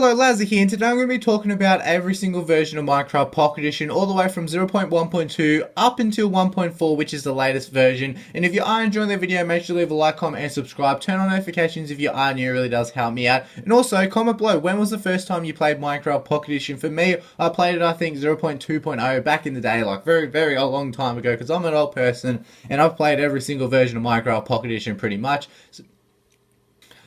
Hello, Lazzy here, and today I'm going to be talking about every single version of Minecraft Pocket Edition, all the way from 0.1.2 up until 1.4, which is the latest version. And if you are enjoying the video, make sure to leave a like, comment, and subscribe. Turn on notifications if you are new, it really does help me out. And also, comment below, when was the first time you played Minecraft Pocket Edition? For me, I played it, I think, 0.2.0 back in the day, like very a long time ago, because I'm an old person, and I've played every single version of Minecraft Pocket Edition pretty much.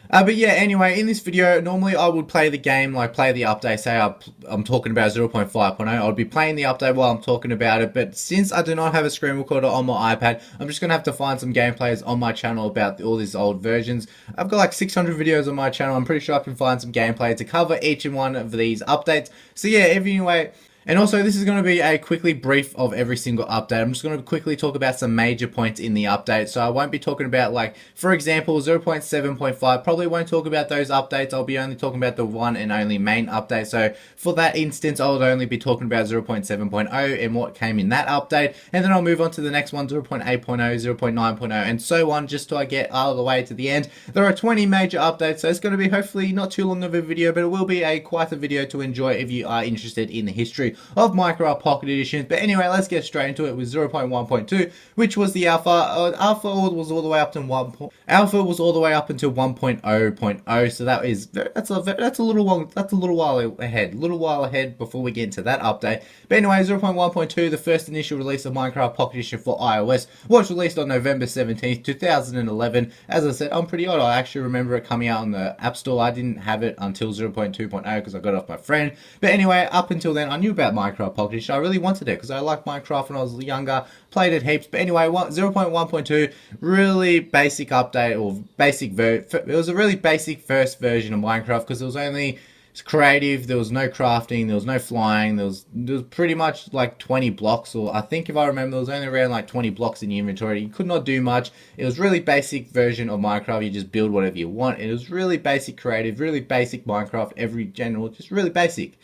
But yeah, anyway, in this video, normally I would play the game, like play the update, say I'm talking about 0.5.0, I would be playing the update while I'm talking about it, but since I do not have a screen recorder on my iPad, I'm just going to have to find some gameplays on my channel about all these old versions. I've got like 600 videos on my channel, I'm pretty sure I can find some gameplay to cover each and one of these updates. So yeah, anyway. And also, this is going to be a quickly brief of every single update. I'm just going to quickly talk about some major points in the update. So I won't be talking about, like, for example, 0.7.5. Probably won't talk about those updates. I'll be only talking about the one and only main update. So for that instance, I'll only be talking about 0.7.0 and what came in that update. And then I'll move on to the next one, 0.8.0, 0.9.0, and so on, just till I get all the way to the end. There are 20 major updates, so it's going to be hopefully not too long of a video, but it will be quite a video to enjoy if you are interested in the history of Minecraft Pocket Edition. But anyway, let's get straight into it with 0.1.2, which was the alpha. Alpha was all the way up to Alpha was all the way up until 1.0.0. So that's a little while ahead before we get into that update. But anyway, 0.1.2, the first initial release of Minecraft Pocket Edition for iOS, was released on November 17th, 2011. As I said, I'm pretty old. I actually remember it coming out on the App Store. I didn't have it until 0.2.0 because I got it off my friend. But anyway, up until then, I knew about Minecraft Pocket Edition. I really wanted it because I liked Minecraft when I was younger, played it heaps. But anyway, 0.1.2, really basic update, or it was a really basic first version of Minecraft because it was only creative, there was no crafting, there was no flying, there was pretty much like 20 blocks, or I think if I remember, there was only around like 20 blocks in your inventory. You could not do much. It was really basic version of Minecraft. You just build whatever you want. It was really basic creative, really basic Minecraft, just really basic.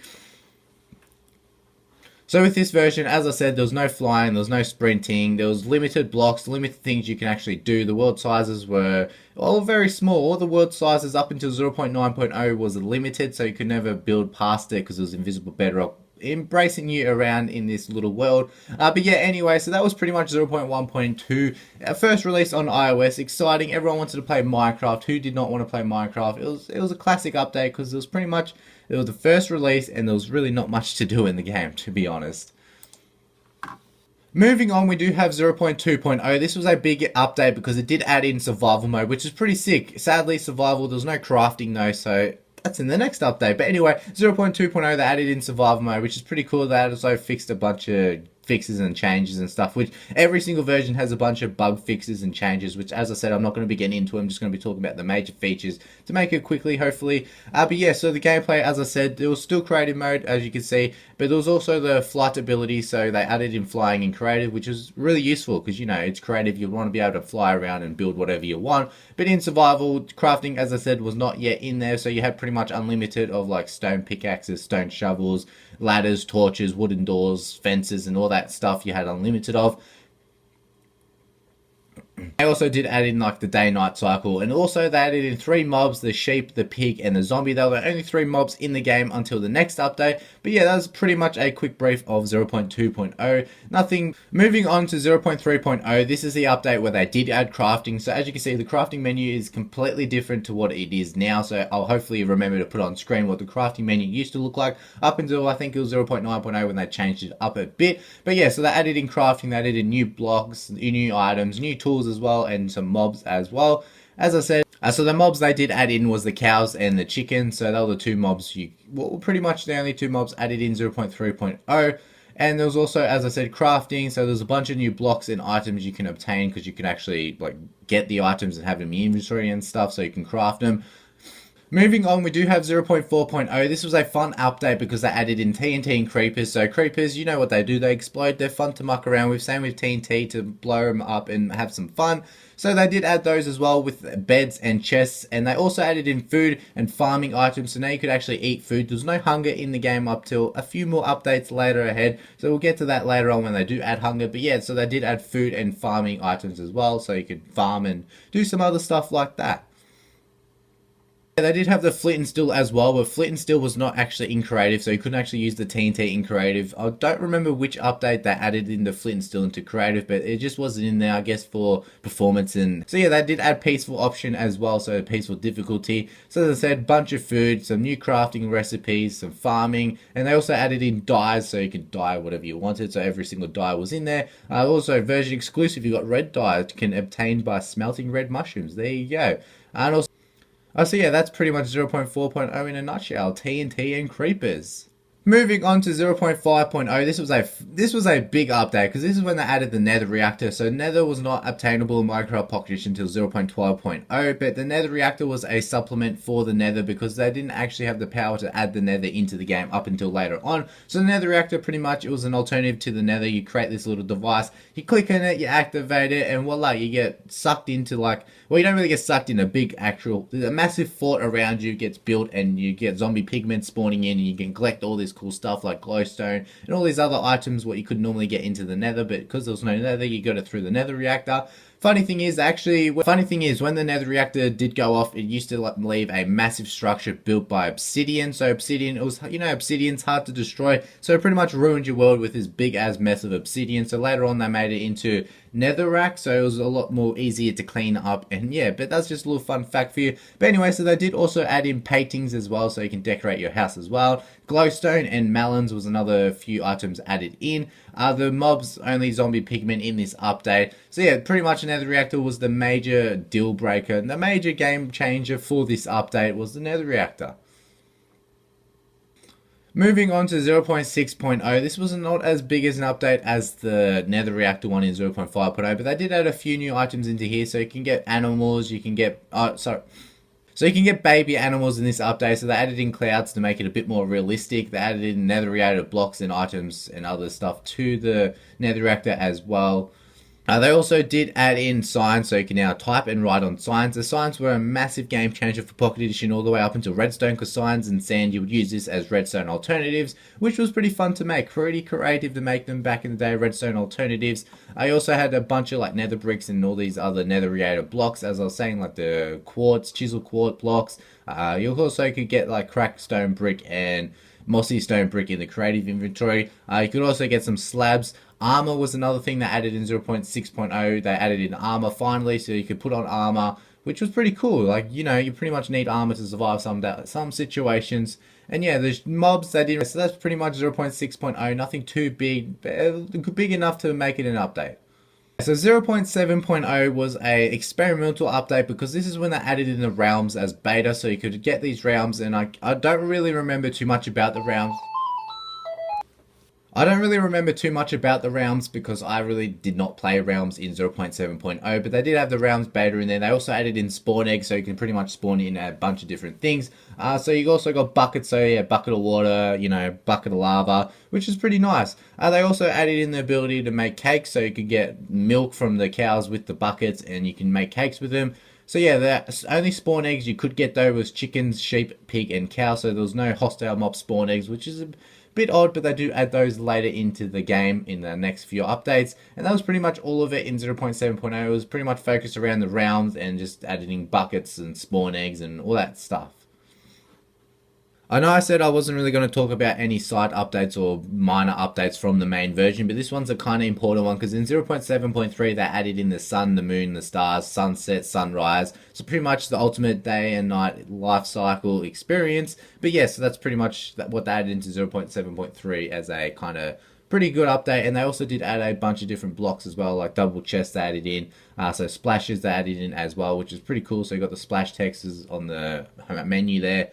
So with this version, as I said, there was no flying, there was no sprinting, there was limited blocks, limited things you can actually do. The world sizes were all very small. All the world sizes up until 0.9.0 was limited, so you could never build past it because it was invisible bedrock, embracing you around in this little world. But yeah, anyway, so that was pretty much 0.1.2. First release on iOS, exciting. Everyone wanted to play Minecraft. Who did not want to play Minecraft? It was a classic update because it was pretty much, it was the first release and there was really not much to do in the game, to be honest. Moving on, we do have 0.2.0. This was a big update because it did add in survival mode, which is pretty sick. Sadly, survival, there was no crafting though, so that's in the next update. But anyway, 0.2.0, they added in survival mode, which is pretty cool. They also fixed a bunch of fixes and changes and stuff, which every single version has a bunch of bug fixes and changes, which, as I said, I'm not going to be getting into. I'm just going to be talking about the major features to make it quickly, hopefully. But yeah, so the gameplay, as I said, there was still creative mode, as you can see, but there was also the flight ability, so they added in flying in creative, which is really useful because, you know, it's creative. You want to be able to fly around and build whatever you want. But in survival, crafting, as I said, was not yet in there, so you had pretty much unlimited of like stone pickaxes, stone shovels, ladders, torches, wooden doors, fences, and all that stuff you had unlimited of. They also did add in like the day-night cycle, and also they added in 3 mobs, the sheep, the pig, and the zombie. There were only 3 mobs in the game until the next update. But yeah, that was pretty much a quick brief of 0.2.0. Nothing. Moving on to 0.3.0, this is the update where they did add crafting. So as you can see, the crafting menu is completely different to what it is now. So I'll hopefully remember to put on screen what the crafting menu used to look like up until I think it was 0.9.0 when they changed it up a bit. But yeah, so they added in crafting, they added in new blocks, new items, new tools as well, and some mobs as well. As I said, so the mobs they did add in was the cows and the chickens. So they were the 2 mobs well, pretty much the only 2 mobs added in 0.3.0. And there was also, as I said, crafting. So there's a bunch of new blocks and items you can obtain because you can actually like get the items and have them in your inventory and stuff, so you can craft them. Moving on, we do have 0.4.0. This was a fun update because they added in TNT and creepers. So creepers, you know what they do, they explode. They're fun to muck around with. Same with TNT, to blow them up and have some fun. So they did add those as well with beds and chests, and they also added in food and farming items. So now you could actually eat food. There's no hunger in the game up till a few more updates later ahead. So we'll get to that later on when they do add hunger. But yeah, so they did add food and farming items as well, so you could farm and do some other stuff like that. Yeah, they did have the flint and steel as well, but flint and steel was not actually in creative, so you couldn't actually use the TNT in creative. I don't remember which update they added in the flint and steel into creative, but it just wasn't in there, I guess, for performance. And so yeah, they did add peaceful option as well, so peaceful difficulty. So as I said, bunch of food, some new crafting recipes, some farming, and they also added in dyes, so you could dye whatever you wanted. So every single dye was in there. Also, version exclusive, you got red dye, can obtain by smelting red mushrooms. There you go. And also, oh, so yeah, that's pretty much 0.4.0 in a nutshell. TNT and creepers. Moving on to 0.5.0, this was a big update because this is when they added the Nether reactor. So Nether was not obtainable in Minecraft Pocket Edition until 0.12.0, but the Nether reactor was a supplement for the Nether because they didn't actually have the power to add the Nether into the game up until later on. So the Nether reactor, pretty much, it was an alternative to the Nether. You create this little device, you click on it, you activate it, and voila, you get sucked into, like, well, you don't really get sucked in, a massive fort around you gets built, and you get zombie pigmen spawning in, and you can collect all this cool stuff like glowstone and all these other items what you could normally get into the Nether, but because there was no Nether, you got it through the Nether reactor. Funny thing is, when the Nether reactor did go off, it used to leave a massive structure built by obsidian. So obsidian, it was, obsidian's hard to destroy, so it pretty much ruined your world with this big ass mess of obsidian. So later on, they made it into netherrack, so it was a lot more easier to clean up. And yeah, but that's just a little fun fact for you. But anyway, so they did also add in paintings as well, so you can decorate your house as well. Glowstone and melons was another few items added in. The mobs only zombie pigmen in this update. So yeah, pretty much Nether reactor was the major deal breaker, and the major game changer for this update was the Nether reactor. Moving on to 0.6.0, this was not as big as an update as the Nether reactor one in 0.5.0, but they did add a few new items into here, so you can get animals, you can get, so you can get baby animals in this update. So they added in clouds to make it a bit more realistic. They added in nether reactor blocks and items and other stuff to the nether reactor as well. They also did add in signs, so you can now type and write on signs. The signs were a massive game changer for Pocket Edition all the way up until Redstone, because signs and sand, you would use this as Redstone alternatives, which was pretty fun to make. Pretty creative to make them back in the day, Redstone alternatives. I also had a bunch of like nether bricks and all these other nether reactor blocks, as I was saying, like the quartz, chisel quartz blocks. You also could get like cracked stone brick and mossy stone brick in the creative inventory. You could also get some slabs. Armor was another thing they added in 0.6.0. They added in armor finally, so you could put on armor, which was pretty cool. Like, you pretty much need armor to survive some situations. And yeah, there's mobs they did. So that's pretty much 0.6.0. Nothing too big, but big enough to make it an update. So 0.7.0 was a experimental update because this is when they added in the realms as beta, so you could get these realms, and I don't really remember too much about the realms. I don't really remember too much about the realms because I really did not play realms in 0.7.0, but they did have the realms beta in there. They also added in spawn eggs, so you can pretty much spawn in a bunch of different things. So you also got buckets, so yeah, bucket of water, bucket of lava, which is pretty nice. They also added in the ability to make cakes, so you could get milk from the cows with the buckets, and you can make cakes with them. So yeah, the only spawn eggs you could get though was chickens, sheep, pig, and cow, so there was no hostile mob spawn eggs, which is a bit odd, but they do add those later into the game in the next few updates. And that was pretty much all of it in 0.7.0. It was pretty much focused around the realms and just adding buckets and spawn eggs and all that stuff. I know I said I wasn't really going to talk about any side updates or minor updates from the main version, but this one's a kind of important one because in 0.7.3 they added in the sun, the moon, the stars, sunset, sunrise. So pretty much the ultimate day and night life cycle experience. But yeah, so that's pretty much what they added into 0.7.3 as a kind of pretty good update. And they also did add a bunch of different blocks as well, like double chests they added in. So splashes they added in as well, which is pretty cool. So you got the splash textures on the menu there.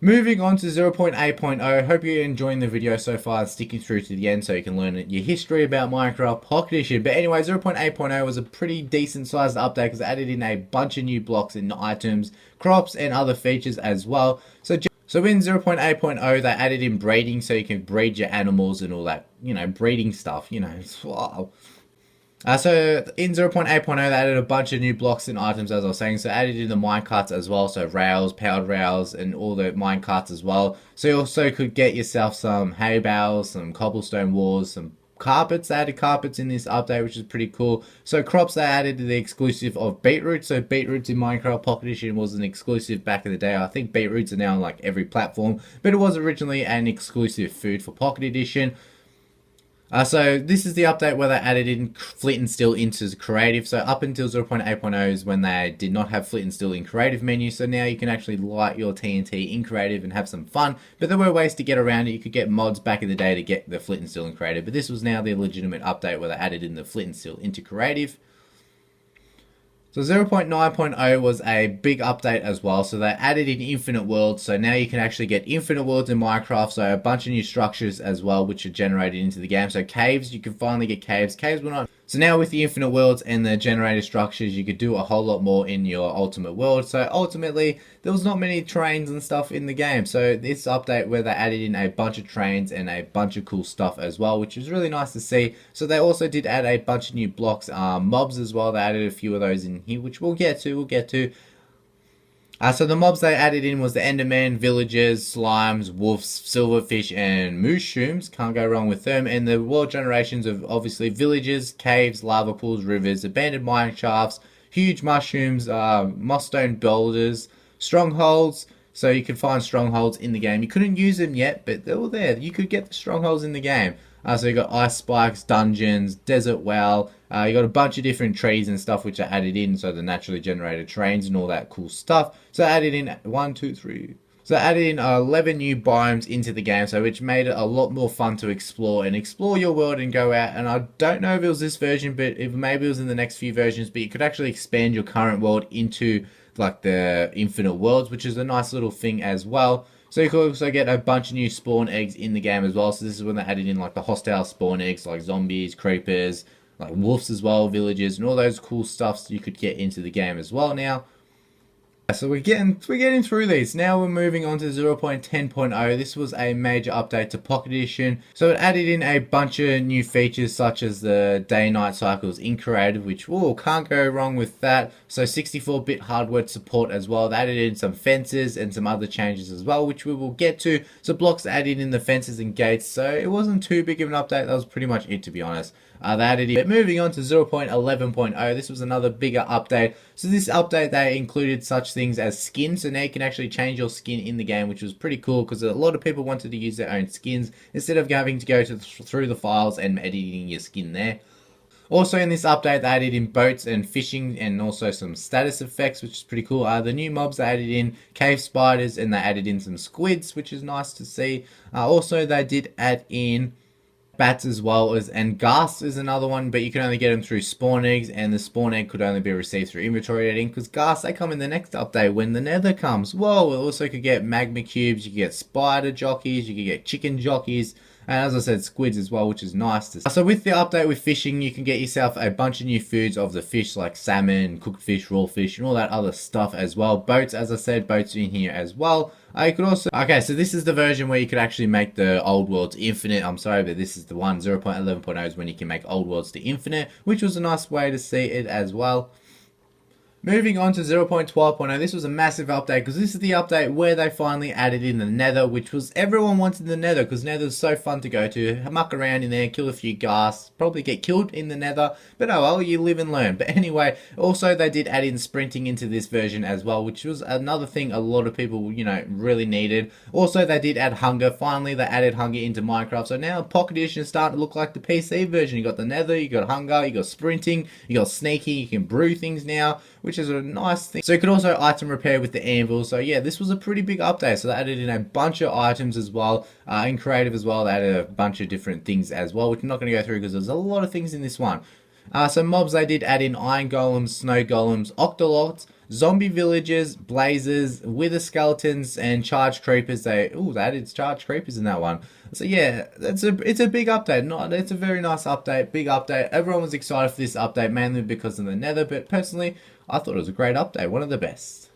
Moving on to 0.8.0, hope you're enjoying the video so far and sticking through to the end so you can learn your history about Minecraft Pocket Edition. But anyway, 0.8.0 was a pretty decent sized update because it added in a bunch of new blocks and items, crops and other features as well. So in 0.8.0 they added in breeding, so you can breed your animals and all that, breeding stuff, wow. So in 0.8.0 they added a bunch of new blocks and items, as I was saying. So added in the minecarts as well, so rails, powered rails, and all the minecarts as well. So you also could get yourself some hay bales, some cobblestone walls, some carpets. They added carpets in this update, which is pretty cool. So crops, they added the exclusive of beetroot. So beetroots in Minecraft Pocket Edition was an exclusive back in the day. I think beetroots are now on like every platform, but it was originally an exclusive food for Pocket Edition. So this is the update where they added in flint and steel into creative. So up until 0.8.0 is when they did not have flint and steel in creative menu. So now you can actually light your TNT in creative and have some fun. But there were ways to get around it. You could get mods back in the day to get the flint and steel in creative. But this was now the legitimate update where they added in the flint and steel into creative. So 0.9.0 was a big update as well. So they added in infinite worlds. So now you can actually get infinite worlds in Minecraft. So a bunch of new structures as well, which are generated into the game. So caves, you can finally get caves. Caves were not. So now with the infinite worlds and the generated structures, you could do a whole lot more in your ultimate world. So ultimately, there was not many trains and stuff in the game. So this update where they added in a bunch of trains and a bunch of cool stuff as well, which was really nice to see. So they also did add a bunch of new blocks, mobs as well. They added a few of those in here, which we'll get to. So the mobs they added in was the Enderman, villagers, slimes, wolves, silverfish, and mushrooms. Can't go wrong with them. And the world generations of obviously villages, caves, lava pools, rivers, abandoned mine shafts, huge mushrooms, mossstone boulders, strongholds. So you could find strongholds in the game. You couldn't use them yet, but they were there. You could get the strongholds in the game. So you got ice spikes, dungeons, desert well. You got a bunch of different trees and stuff which are added in, so the naturally generated trains and all that cool stuff. So added in 11 new biomes into the game, so which made it a lot more fun to explore your world and go out. And I don't know if it was this version, but maybe it was in the next few versions, but you could actually expand your current world into like the infinite worlds, which is a nice little thing as well. So you could also get a bunch of new spawn eggs in the game as well. So this is when they added in like the hostile spawn eggs, like zombies, creepers, like wolves as well, villagers, and all those cool stuffs you could get into the game as well now. So we're getting through these. Now we're moving on to 0.10.0. This was a major update to Pocket Edition. So it added in a bunch of new features such as the day-night cycles in creative, which can't go wrong with that. So 64-bit hardware support as well. They added in some fences and some other changes as well, which we will get to. So blocks added in the fences and gates. So it wasn't too big of an update. That was pretty much it, to be honest. They added it. But moving on to 0.11.0, this was another bigger update. So this update, they included such things as skins. So now you can actually change your skin in the game, which was pretty cool because a lot of people wanted to use their own skins instead of having to go through the files and editing your skin there. Also in this update, they added in boats and fishing and also some status effects, which is pretty cool. The new mobs, they added in cave spiders and they added in some squids, which is nice to see. Also, they did add in bats as well and ghasts is another one, but you can only get them through spawn eggs, and the spawn egg could only be received through inventory editing because ghasts, they come in the next update when the nether comes. Whoa, it also could get magma cubes, you could get spider jockeys, you could get chicken jockeys, and as I said, squids as well, which is nice to see. So with the update with fishing, you can get yourself a bunch of new foods of the fish like salmon, cooked fish, raw fish, and all that other stuff as well. Boats, as I said, boats in here as well. You could also, okay, so this is the version where you could actually make the old worlds infinite. I'm sorry, but this is the one. 0.11.0 is when you can make old worlds to infinite, which was a nice way to see it as well. Moving on to 0.12.0, this was a massive update because this is the update where they finally added in the nether, which was everyone wanted the nether because nether's so fun to go to, muck around in there, kill a few ghasts, probably get killed in the nether, but oh well, you live and learn. But anyway, also they did add in sprinting into this version as well, which was another thing a lot of people, really needed. Also, they did add hunger. Finally, they added hunger into Minecraft, so now Pocket Edition is starting to look like the PC version. You got the nether, you got hunger, you got sprinting, you got sneaking, you can brew things now, which is a nice thing. So you could also item repair with the anvil. So yeah, this was a pretty big update. So they added in a bunch of items as well. In creative as well, they added a bunch of different things as well, which I'm not going to go through because there's a lot of things in this one. So mobs, they did add in iron golems, snow golems, octolots, zombie villagers, blazers, wither skeletons, and charged creepers. They added charged creepers in that one. So yeah, it's a big update. It's a very nice update, big update. Everyone was excited for this update, mainly because of the nether, but personally, I thought it was a great update, one of the best.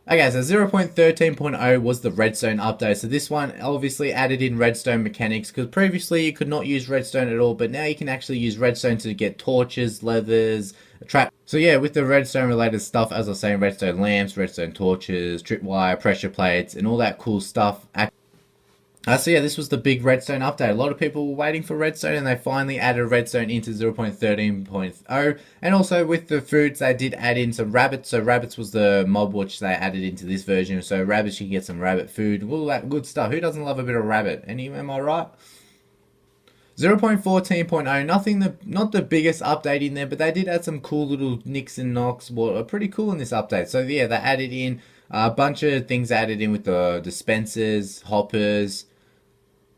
Okay, so 0.13.0 was the Redstone update. So this one obviously added in Redstone mechanics because previously you could not use Redstone at all, but now you can actually use Redstone to get torches, leathers, trap. So yeah, with the Redstone related stuff, as I was saying, Redstone lamps, Redstone torches, tripwire, pressure plates, and all that cool stuff. So yeah, this was the big Redstone update. A lot of people were waiting for Redstone, and they finally added Redstone into 0.13.0. And also with the foods, they did add in some rabbits. So rabbits was the mob which they added into this version. So rabbits, you can get some rabbit food, all that good stuff. Who doesn't love a bit of rabbit? Am I right? 0.14.0, not the biggest update in there, but they did add some cool little nicks and knocks, what are pretty cool in this update. So yeah, they added in a bunch of things added in with the dispensers, hoppers,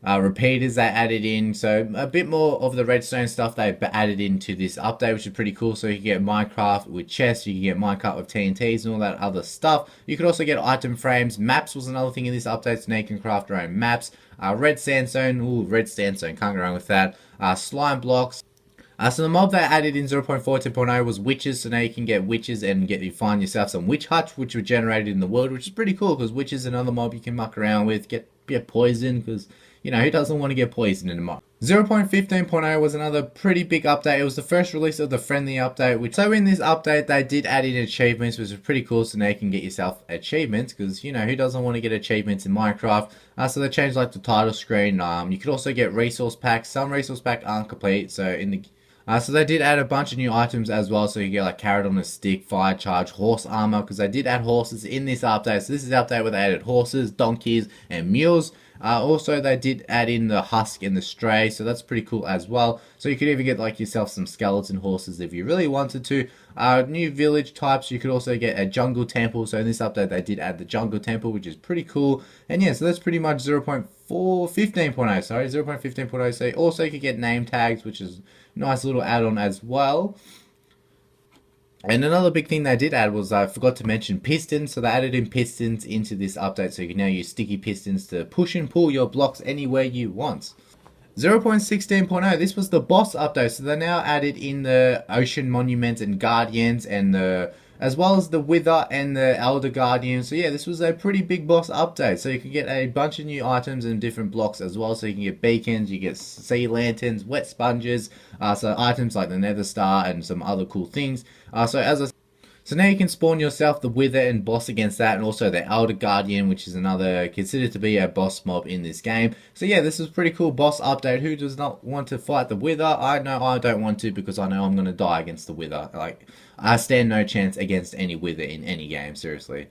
repeaters they added in. So a bit more of the redstone stuff they added into this update, which is pretty cool. So you can get Minecraft with chests, you can get Minecraft with TNTs and all that other stuff. You could also get item frames. Maps was another thing in this update, so now you can craft your own maps. Red sandstone, red sandstone, can't go wrong with that. Slime blocks. So the mob that added in 0.14.0 was witches, so now you can get witches and find yourself some witch huts, which were generated in the world, which is pretty cool, because witches are another mob you can muck around with, get poisoned, because, you know, who doesn't want to get poisoned in a mob? 0.15.0 was another pretty big update. It was the first release of the friendly update, so in this update they did add in achievements, which is pretty cool, so now you can get yourself achievements, because, you know, who doesn't want to get achievements in Minecraft? So they changed like the title screen. You could also get resource packs. Some resource packs aren't complete, so in the so they did add a bunch of new items as well, so you get like carrot on a stick, fire charge, horse armor, because they did add horses in this update. So this is the update where they added horses, donkeys, and mules. Also, they did add in the husk and the stray, so that's pretty cool as well. So you could even get like yourself some skeleton horses if you really wanted to. New village types, you could also get a jungle temple. So in this update, they did add the jungle temple, which is pretty cool. And yeah, so that's pretty much 0.15.0, sorry, 0.15.0. So also you could get name tags, which is a nice little add-on as well. And another big thing they did add was, I forgot to mention, pistons. So they added in pistons into this update, so you can now use sticky pistons to push and pull your blocks anywhere you want. 0.16.0, this was the boss update, so they now added in the ocean monuments and guardians, and as well as the wither and the elder guardian. So yeah, this was a pretty big boss update, so you can get a bunch of new items and different blocks as well. So you can get beacons, you get sea lanterns, wet sponges, so items like the nether star and some other cool things. So now you can spawn yourself the Wither and boss against that, and also the Elder Guardian, which is another considered to be a boss mob in this game. So yeah, this is a pretty cool boss update. Who does not want to fight the Wither? I know I don't want to, because I know I'm going to die against the Wither. Like, I stand no chance against any Wither in any game, seriously.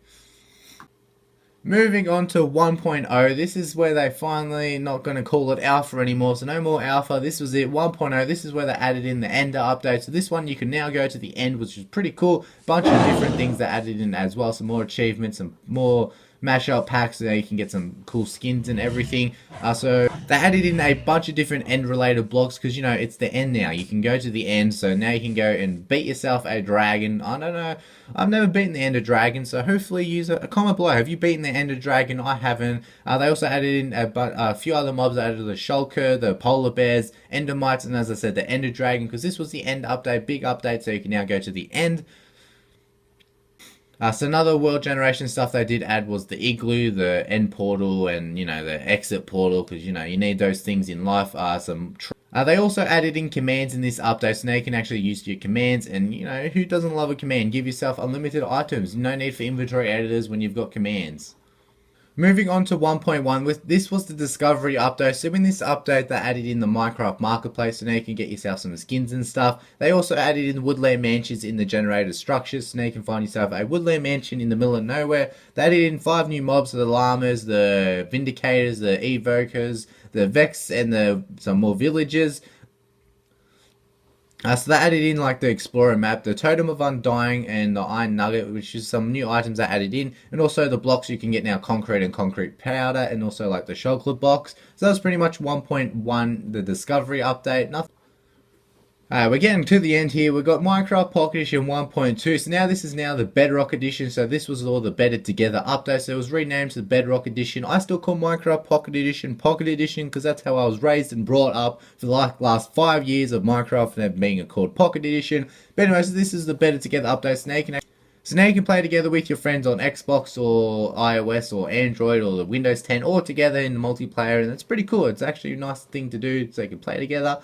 Moving on to 1.0, this is where they finally not going to call it alpha anymore, so no more alpha. This was it. 1.0, this is where they added in the ender update. So this one you can now go to the end, which is pretty cool. Bunch of different things they added in as well, some more achievements, some more mashup packs, so you can get some cool skins and everything. So they added in a bunch of different end related blocks, because, you know, it's the end now. You can go to the end, so now you can go and beat yourself a dragon. I don't know, I've never beaten the ender dragon, so hopefully use a comment below. Have you beaten the ender dragon? I haven't. They also added in a few other mobs. They added the shulker, the polar bears, endermites, and as I said, the ender dragon, because this was the end update, big update, so you can now go to the end. So another world generation stuff they did add was the igloo, the end portal, and, you know, the exit portal, because, you know, you need those things in life. They also added in commands in this update, so now you can actually use your commands, and, you know, who doesn't love a command? Give yourself unlimited items. No need for inventory editors when you've got commands. Moving on to 1.1, this was the discovery update. So in this update, they added in the Minecraft marketplace, so now you can get yourself some skins and stuff. They also added in woodland mansions in the generated structures, so now you can find yourself a woodland mansion in the middle of nowhere. They added in 5 new mobs, the llamas, the vindicators, the evokers, the vex, and some more villagers. So they added in like the Explorer map, the Totem of Undying, and the Iron Nugget, which is some new items they added in, and also the blocks you can get now, concrete and concrete powder, and also like the chocolate box. So that's pretty much 1.1, the discovery update. Nothing. We're getting to the end here. We've got Minecraft Pocket Edition 1.2. So now this is now the Bedrock Edition. So this was all the Better Together updates. So it was renamed to the Bedrock Edition. I still call Minecraft Pocket Edition because that's how I was raised and brought up for the last 5 years of Minecraft, and being called Pocket Edition. But anyway, so this is the Better Together update. So now you can play together with your friends on Xbox or iOS or Android or the Windows 10, all together in the multiplayer, and it's pretty cool. It's actually a nice thing to do, so you can play together.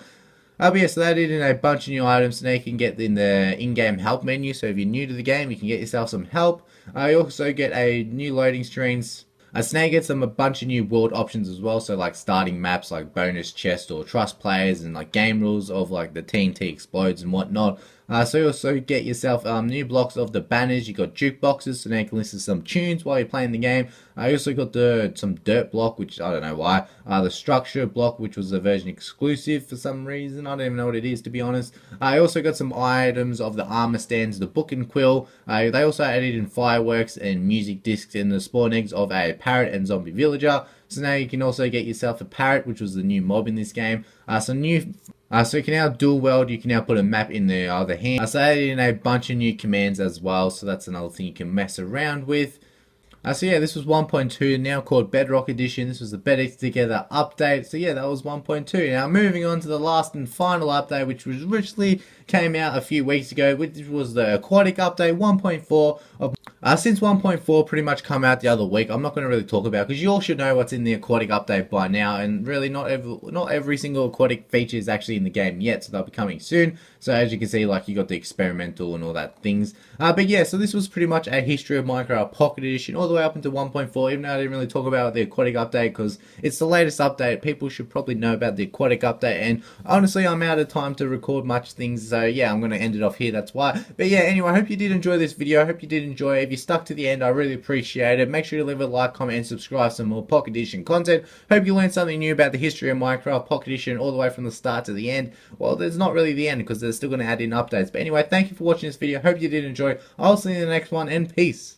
But yeah, so they added in a bunch of new items, so now you can get in the in-game help menu. So if you're new to the game, you can get yourself some help. You also get a new loading screens. Snake gets them a bunch of new world options as well, so like starting maps like bonus chest or trust players, and like game rules of like the TNT explodes and whatnot. So you also get yourself new blocks of the banners. You got jukeboxes, so now you can listen to some tunes while you're playing the game. I also got some dirt block, which I don't know why. The structure block, which was a version exclusive for some reason. I don't even know what it is, to be honest. I also got some items of the armor stands, the book and quill. They also added in fireworks and music discs and the spawn eggs of a parrot and zombie villager. So now you can also get yourself a parrot, which was the new mob in this game. So you can now dual weld, you can now put a map in the other hand. So I added in a bunch of new commands as well, so that's another thing you can mess around with. So yeah, this was 1.2, now called Bedrock Edition. This was the Better Together update. So yeah, that was 1.2. Now moving on to the last and final update, which was originally came out a few weeks ago, which was the Aquatic update 1.4. Since 1.4 pretty much come out the other week, I'm not going to really talk about, because you all should know what's in the Aquatic update by now, and really not every single Aquatic feature is actually in the game yet, so they'll be coming soon. So as you can see, like, you got the experimental and all that things. But yeah, so this was pretty much a history of Minecraft Pocket Edition all the way up into 1.4, even though I didn't really talk about the Aquatic update because it's the latest update. People should probably know about the Aquatic update, and honestly, I'm out of time to record much things, so yeah, I'm going to end it off here, that's why. But yeah, anyway, I hope you did enjoy this video. I hope you did enjoy it. If you stuck to the end, I really appreciate it. Make sure to leave a like, comment, and subscribe for some more Pocket Edition content. Hope you learned something new about the history of Minecraft Pocket Edition all the way from the start to the end. Well, there's not really the end because they're still going to add in updates. But anyway, thank you for watching this video. Hope you did enjoy. I'll see you in the next one, and peace.